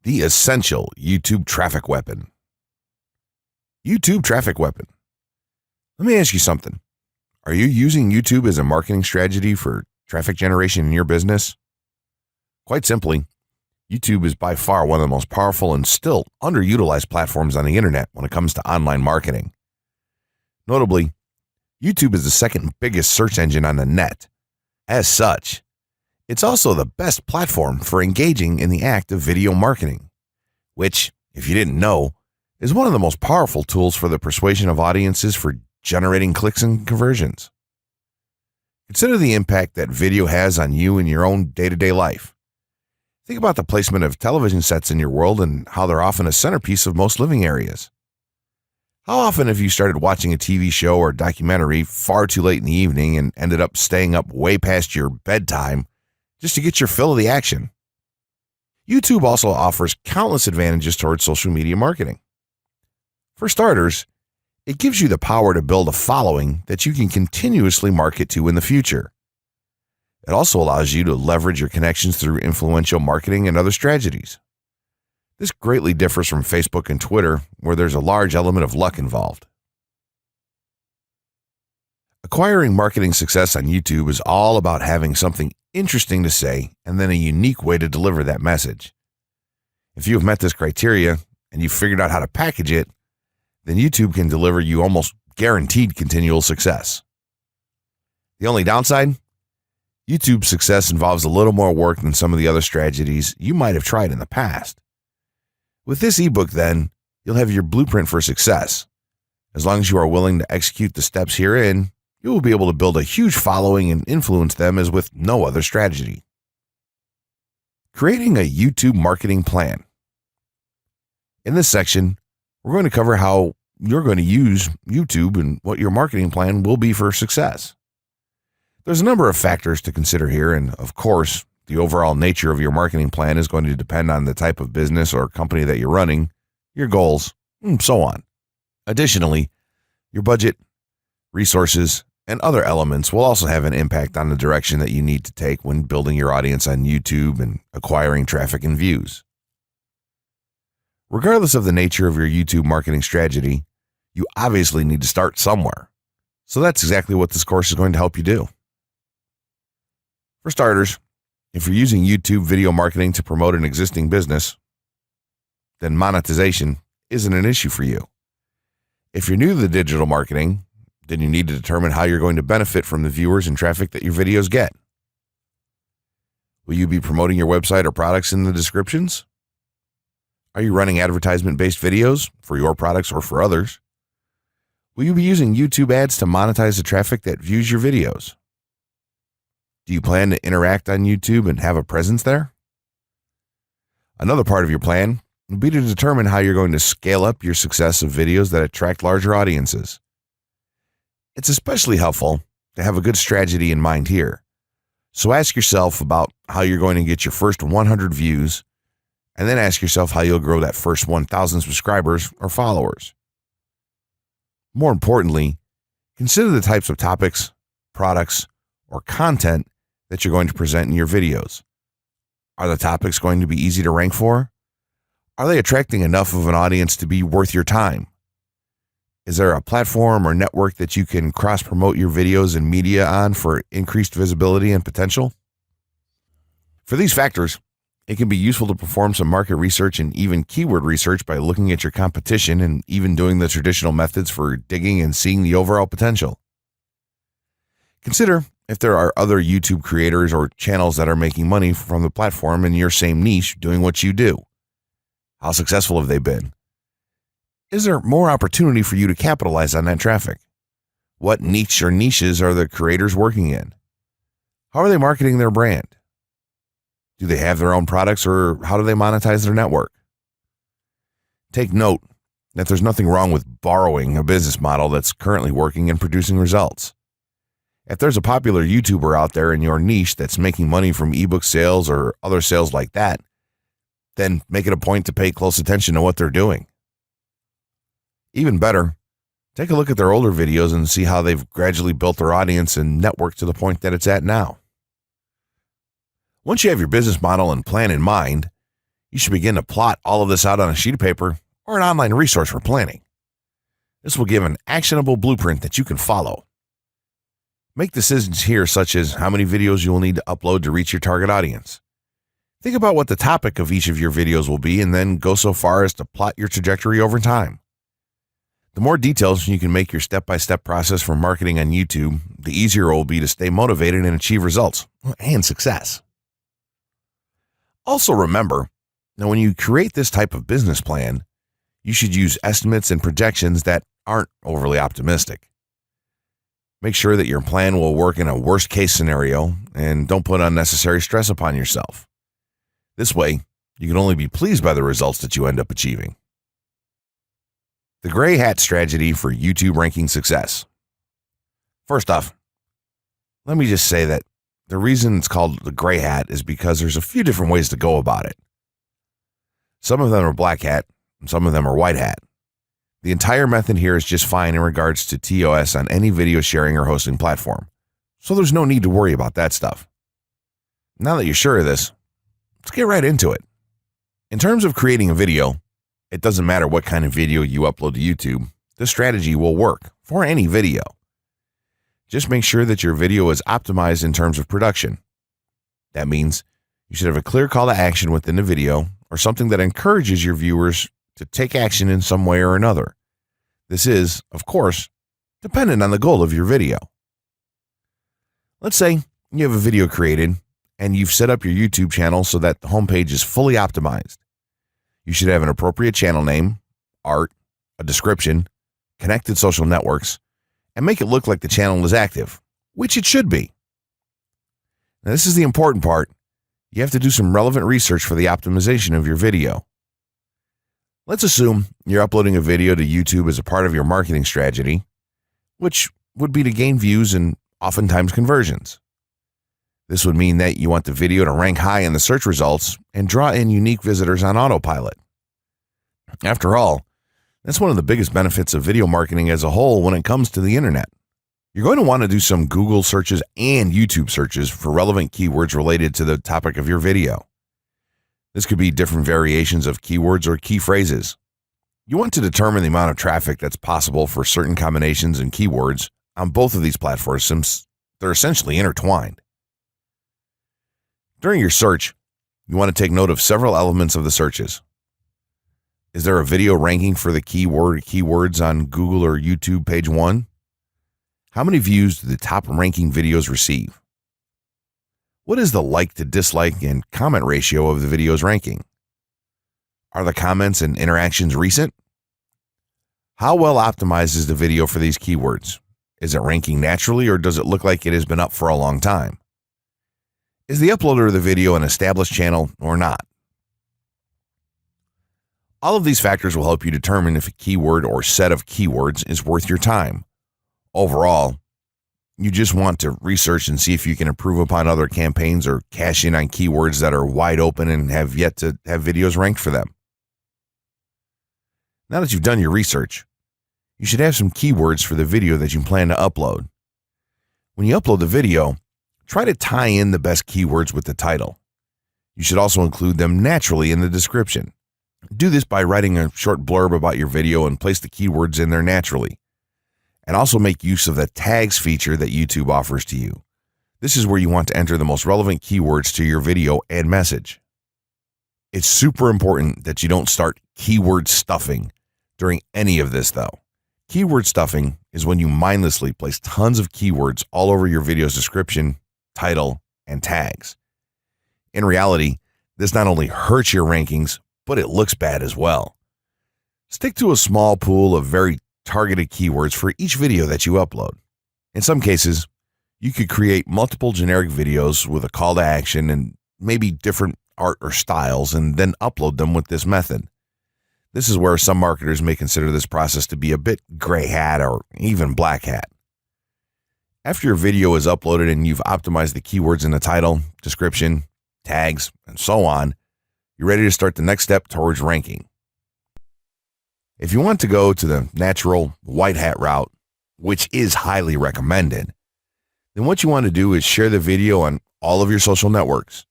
The essential YouTube traffic weapon. YouTube traffic weapon. Let me ask you something. Are you using YouTube as a marketing strategy for traffic generation in your business? Quite simply, YouTube is by far one of the most powerful and still underutilized platforms on the internet when it comes to online marketing. Notably, YouTube is the second biggest search engine on the net. As such, it's also the best platform for engaging in the act of video marketing, which, if you didn't know, is one of the most powerful tools for the persuasion of audiences for generating clicks and conversions. Consider the impact that video has on you in your own day-to-day life. Think about the placement of television sets in your world and how they're often a centerpiece of most living areas. How often have you started watching a TV show or documentary far too late in the evening and ended up staying up way past your bedtime just to get your fill of the action? YouTube also offers countless advantages towards social media marketing. For starters, it gives you the power to build a following that you can continuously market to in the future. It also allows you to leverage your connections through influential marketing and other strategies. This greatly differs from Facebook and Twitter, where there's a large element of luck involved. Acquiring marketing success on YouTube is all about having something interesting to say and then a unique way to deliver that message. If you have met this criteria and you've figured out how to package it, then YouTube can deliver you almost guaranteed continual success. The only downside? YouTube's success involves a little more work than some of the other strategies you might have tried in the past. With this ebook, then, you'll have your blueprint for success. As long as you are willing to execute the steps herein, you will be able to build a huge following and influence them as with no other strategy. Creating a YouTube marketing plan. In this section, we're going to cover how you're going to use YouTube and what your marketing plan will be for success. There's a number of factors to consider here, and of course, the overall nature of your marketing plan is going to depend on the type of business or company that you're running, your goals, and so on. Additionally, your budget, resources, and other elements will also have an impact on the direction that you need to take when building your audience on YouTube and acquiring traffic and views. Regardless of the nature of your YouTube marketing strategy, you obviously need to start somewhere. So that's exactly what this course is going to help you do. For starters, if you're using YouTube video marketing to promote an existing business, then monetization isn't an issue for you. If you're new to the digital marketing, then you need to determine how you're going to benefit from the viewers and traffic that your videos get. Will you be promoting your website or products in the descriptions? Are you running advertisement-based videos for your products or for others? Will you be using YouTube ads to monetize the traffic that views your videos? Do you plan to interact on YouTube and have a presence there? Another part of your plan will be to determine how you're going to scale up your success of videos that attract larger audiences. It's especially helpful to have a good strategy in mind here. So ask yourself about how you're going to get your first 100 views, and then ask yourself how you'll grow that first 1,000 subscribers or followers. More importantly, consider the types of topics, products, or content that you're going to present in your videos. Are the topics going to be easy to rank for? Are they attracting enough of an audience to be worth your time? Is there a platform or network that you can cross-promote your videos and media on for increased visibility and potential? For these factors, it can be useful to perform some market research and even keyword research by looking at your competition and even doing the traditional methods for digging and seeing the overall potential. Consider if there are other YouTube creators or channels that are making money from the platform in your same niche doing what you do. How successful have they been? Is there more opportunity for you to capitalize on that traffic? What niche or niches are the creators working in? How are they marketing their brand? Do they have their own products, or how do they monetize their network? Take note that there's nothing wrong with borrowing a business model that's currently working and producing results. If there's a popular YouTuber out there in your niche that's making money from ebook sales or other sales like that, then make it a point to pay close attention to what they're doing. Even better, take a look at their older videos and see how they've gradually built their audience and network to the point that it's at now. Once you have your business model and plan in mind, You should begin to plot all of this out on a sheet of paper or an online resource for planning. This will give an actionable blueprint that you can follow. Make decisions here, such as how many videos you will need to upload to reach your target audience. Think about what the topic of each of your videos will be, and then go so far as to plot your trajectory over time. The more details you can make your step-by-step process for marketing on YouTube, the easier it will be to stay motivated and achieve results and success. Also remember, now when you create this type of business plan, you should use estimates and projections that aren't overly optimistic. Make sure that your plan will work in a worst-case scenario and don't put unnecessary stress upon yourself. This way, you can only be pleased by the results that you end up achieving. The gray hat strategy for YouTube ranking success. First off, let me just say that the reason it's called the gray hat is because there's a few different ways to go about it. Some of them are black hat, and some of them are white hat. The entire method here is just fine in regards to TOS on any video sharing or hosting platform, so there's no need to worry about that stuff. Now that you're sure of this, let's get right into it. In terms of creating a video, it doesn't matter what kind of video you upload to YouTube, this strategy will work for any video. Just make sure that your video is optimized in terms of production. That means you should have a clear call to action within the video or something that encourages your viewers to take action in some way or another. This is, of course, dependent on the goal of your video. Let's say you have a video created and you've set up your YouTube channel so that the homepage is fully optimized. You should have an appropriate channel name, art, a description, connected social networks, and make it look like the channel is active, which it should be. Now, this is the important part. You have to do some relevant research for the optimization of your video. Let's assume you're uploading a video to YouTube as a part of your marketing strategy, which would be to gain views and oftentimes conversions. This would mean that you want the video to rank high in the search results and draw in unique visitors on autopilot. After all, that's one of the biggest benefits of video marketing as a whole when it comes to the internet. You're going to want to do some Google searches and YouTube searches for relevant keywords related to the topic of your video. This could be different variations of keywords or key phrases. You want to determine the amount of traffic that's possible for certain combinations and keywords on both of these platforms since they're essentially intertwined. During your search, you want to take note of several elements of the searches. Is there a video ranking for the keyword or keywords on Google or YouTube page 1? How many views do the top ranking videos receive? What is the like to dislike and comment ratio of the video's ranking? Are the comments and interactions recent? How well optimized is the video for these keywords? Is it ranking naturally or does it look like it has been up for a long time? Is the uploader of the video an established channel or not? All of these factors will help you determine if a keyword or set of keywords is worth your time. Overall, you just want to research and see if you can improve upon other campaigns or cash in on keywords that are wide open and have yet to have videos ranked for them. Now that you've done your research, you should have some keywords for the video that you plan to upload. When you upload the video, try to tie in the best keywords with the title. You should also include them naturally in the description. Do this by writing a short blurb about your video and place the keywords in there naturally. And also make use of the tags feature that YouTube offers to you. This is where you want to enter the most relevant keywords to your video and message. It's super important that you don't start keyword stuffing during any of this though. Keyword stuffing is when you mindlessly place tons of keywords all over your video's description, title, and tags. In reality, this not only hurts your rankings, but it looks bad as well. Stick to a small pool of very targeted keywords for each video that you upload. In some cases, you could create multiple generic videos with a call to action and maybe different art or styles and then upload them with this method. This is where some marketers may consider this process to be a bit gray hat or even black hat. After your video is uploaded and you've optimized the keywords in the title, description, tags, and so on, you're ready to start the next step towards ranking. If you want to go to the natural white hat route, which is highly recommended, then what you want to do is share the video on all of your social networks.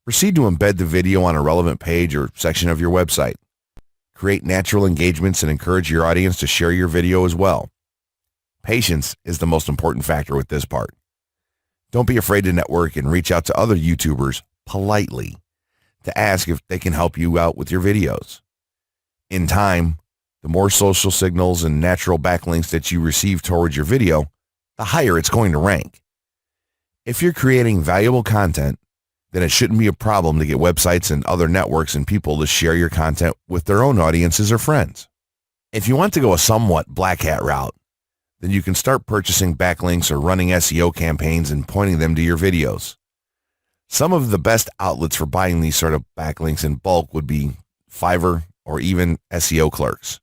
Proceed to embed the video on a relevant page or section of your website. Create natural engagements and encourage your audience to share your video as well. Patience is the most important factor with this part. Don't be afraid to network and reach out to other YouTubers politely to ask if they can help you out with your videos. In time, the more social signals and natural backlinks that you receive towards your video, the higher it's going to rank. If you're creating valuable content, then it shouldn't be a problem to get websites and other networks and people to share your content with their own audiences or friends. If you want to go a somewhat black hat route, then you can start purchasing backlinks or running SEO campaigns and pointing them to your videos. Some of the best outlets for buying these sort of backlinks in bulk would be Fiverr or even SEO clerks.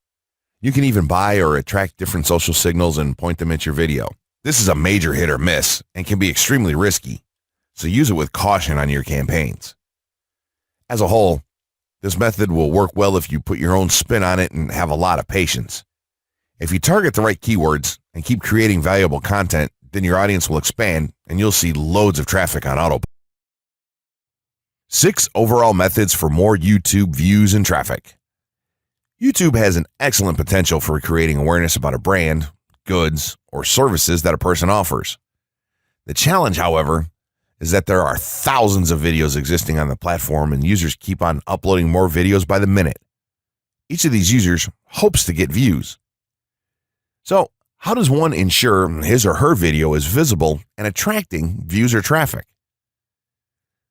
You can even buy or attract different social signals and point them at your video. This is a major hit or miss and can be extremely risky, so use it with caution on your campaigns. As a whole, this method will work well if you put your own spin on it and have a lot of patience. If you target the right keywords and keep creating valuable content, then your audience will expand and you'll see loads of traffic on autopilot. 6 overall methods for more YouTube views and traffic. YouTube has an excellent potential for creating awareness about a brand, goods, or services that a person offers. The challenge, however, is that there are thousands of videos existing on the platform and users keep on uploading more videos by the minute. Each of these users hopes to get views. So, how does one ensure his or her video is visible and attracting views or traffic?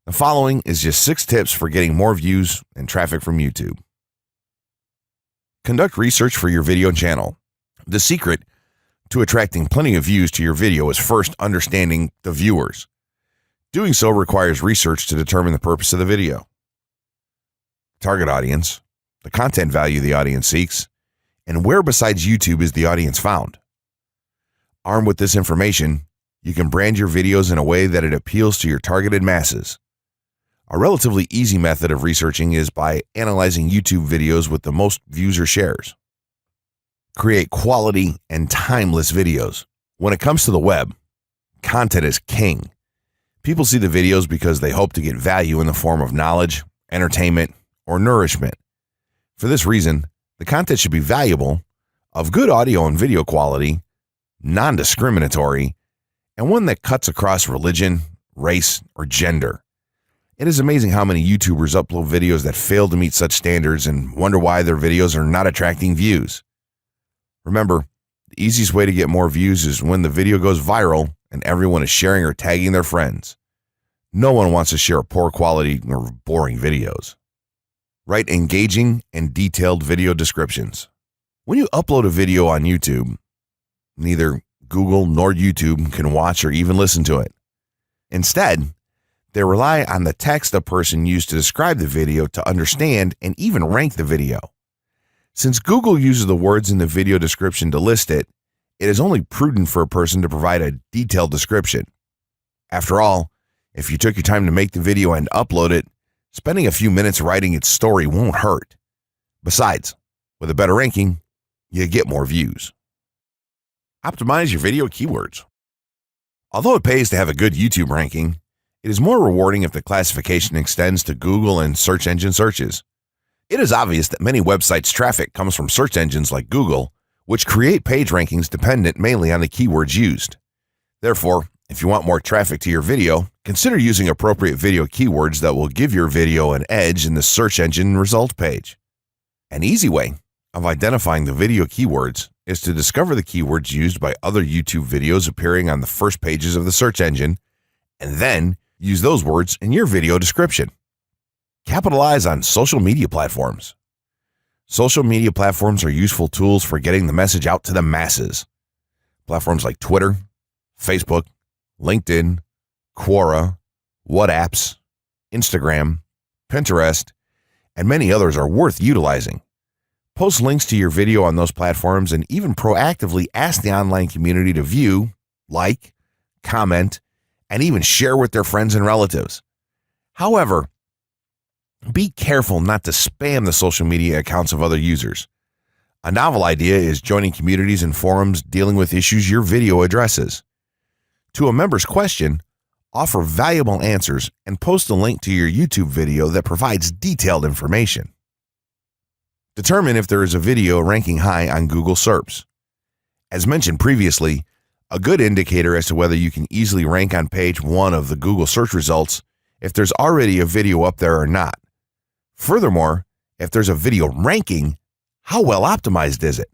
The following is just 6 tips for getting more views and traffic from YouTube. Conduct research for your video channel. The secret to attracting plenty of views to your video is first understanding the viewers. Doing so requires research to determine the purpose of the video, target audience, the content value the audience seeks, and where besides YouTube is the audience found. Armed with this information, you can brand your videos in a way that it appeals to your targeted masses. A relatively easy method of researching is by analyzing YouTube videos with the most views or shares. Create quality and timeless videos. When it comes to the web, content is king. People see the videos because they hope to get value in the form of knowledge, entertainment, or nourishment. For this reason, the content should be valuable, of good audio and video quality, non-discriminatory, and one that cuts across religion, race, or gender. It is amazing how many YouTubers upload videos that fail to meet such standards and wonder why their videos are not attracting views. Remember, the easiest way to get more views is when the video goes viral and everyone is sharing or tagging their friends. No one wants to share poor quality or boring videos. Write engaging and detailed video descriptions. When you upload a video on YouTube, neither Google nor YouTube can watch or even listen to it. Instead, they rely on the text a person used to describe the video to understand and even rank the video. Since Google uses the words in the video description to list it, it is only prudent for a person to provide a detailed description. After all, if you took your time to make the video and upload it, spending a few minutes writing its story won't hurt. Besides, with a better ranking, you get more views. Optimize your video keywords. Although it pays to have a good YouTube ranking, it is more rewarding if the classification extends to Google and search engine searches. It is obvious that many websites' traffic comes from search engines like Google, which create page rankings dependent mainly on the keywords used. Therefore, if you want more traffic to your video, consider using appropriate video keywords that will give your video an edge in the search engine result page. An easy way of identifying the video keywords is to discover the keywords used by other YouTube videos appearing on the first pages of the search engine, and then use those words in your video description. Capitalize on social media platforms. Social media platforms are useful tools for getting the message out to the masses. Platforms like Twitter, Facebook, LinkedIn, Quora, WhatsApp, Instagram, Pinterest, and many others are worth utilizing. Post links to your video on those platforms and even proactively ask the online community to view, like, comment, and even share with their friends and relatives. However, be careful not to spam the social media accounts of other users. A novel idea is joining communities and forums dealing with issues your video addresses. To a member's question, offer valuable answers, and post a link to your YouTube video that provides detailed information. Determine if there is a video ranking high on Google SERPs. As mentioned previously, a good indicator as to whether you can easily rank on page 1 of the Google search results if there's already a video up there or not. Furthermore, if there's a video ranking, how well optimized is it?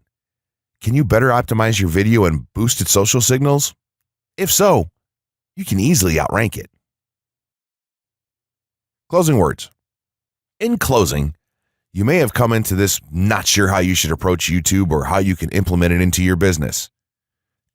Can you better optimize your video and boost its social signals? If so, you can easily outrank it. Closing words. In closing, you may have come into this not sure how you should approach YouTube or how you can implement it into your business.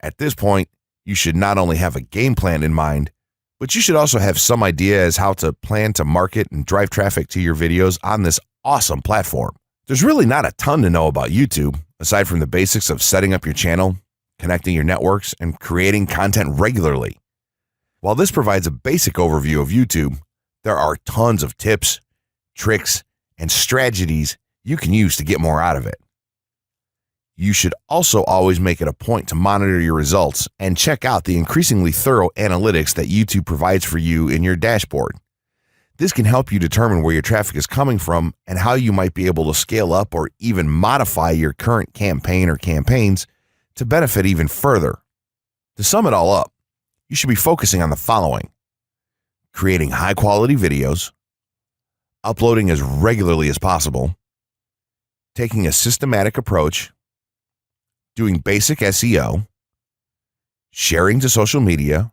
At this point, you should not only have a game plan in mind, but you should also have some idea as how to plan to market and drive traffic to your videos on this awesome platform. There's really not a ton to know about YouTube, aside from the basics of setting up your channel, connecting your networks, and creating content regularly. While this provides a basic overview of YouTube, there are tons of tips, tricks, and strategies you can use to get more out of it. You should also always make it a point to monitor your results and check out the increasingly thorough analytics that YouTube provides for you in your dashboard. This can help you determine where your traffic is coming from and how you might be able to scale up or even modify your current campaign or campaigns to benefit even further. To sum it all up, you should be focusing on the following: creating high-quality videos, uploading as regularly as possible, taking a systematic approach, doing basic SEO, sharing to social media,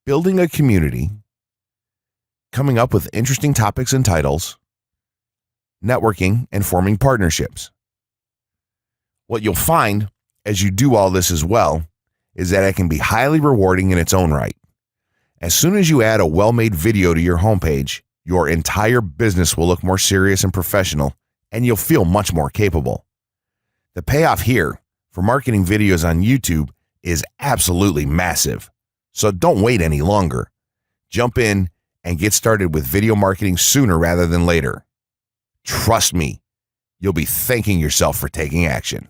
building a community, coming up with interesting topics and titles, networking, and forming partnerships. What you'll find as you do all this as well is that it can be highly rewarding in its own right. As soon as you add a well-made video to your homepage, your entire business will look more serious and professional, and you'll feel much more capable. The payoff here for marketing videos on YouTube is absolutely massive. So don't wait any longer. Jump in and get started with video marketing sooner rather than later. Trust me, you'll be thanking yourself for taking action.